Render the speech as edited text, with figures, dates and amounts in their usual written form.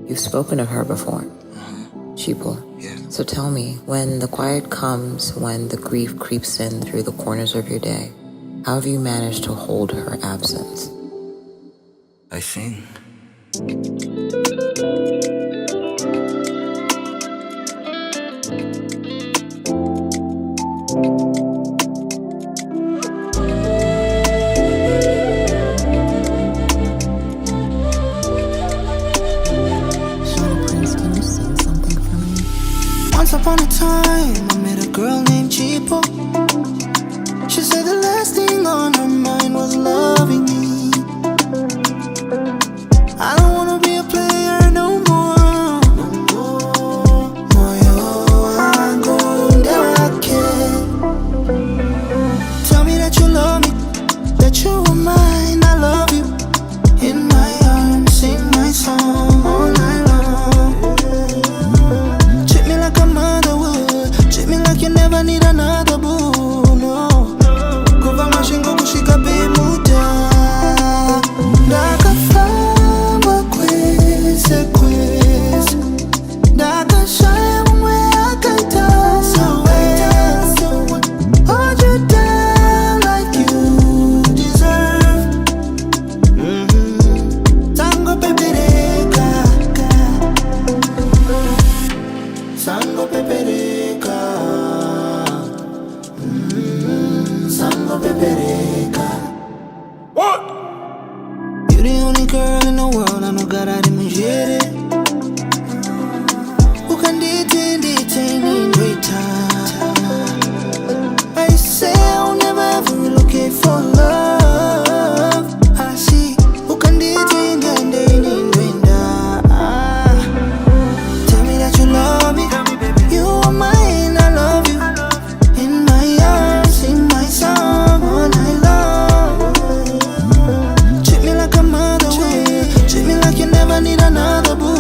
You've spoken of her before, Chipo. Yeah. So tell me, when the quiet comes, when the grief creeps in through the corners of your day, how have you managed to hold her absence? I sing. Shona, Prince, can you sing something for me? Once upon a time, I met a girl named Chipo. She said the last thing on her mind was loving me. I don't wanna be a player no more. Moyo wangu ndake. Tell me that you love me, that you are mine. I love you. In my arms, sing my song all night long. Treat me like a mother would. Treat me like you never need another boo. No. Kuva mashingo kushika bimuda. Ndakafamba kwese kwese. Ndakashaya mwe akaita sowe. Hold you down like you deserve. Sango pepereka. Sango pepereka. Sango pepereka. What? You the only girl in the world I know got out in Mujere. Who can detain in return? I say I'll never ever relocate for love. I see who can detain in return. Tell me that you love me. You are mine, I love you. In my arms, sing my song all night long. Treat me like a mother would. Treat me like you never need another boo.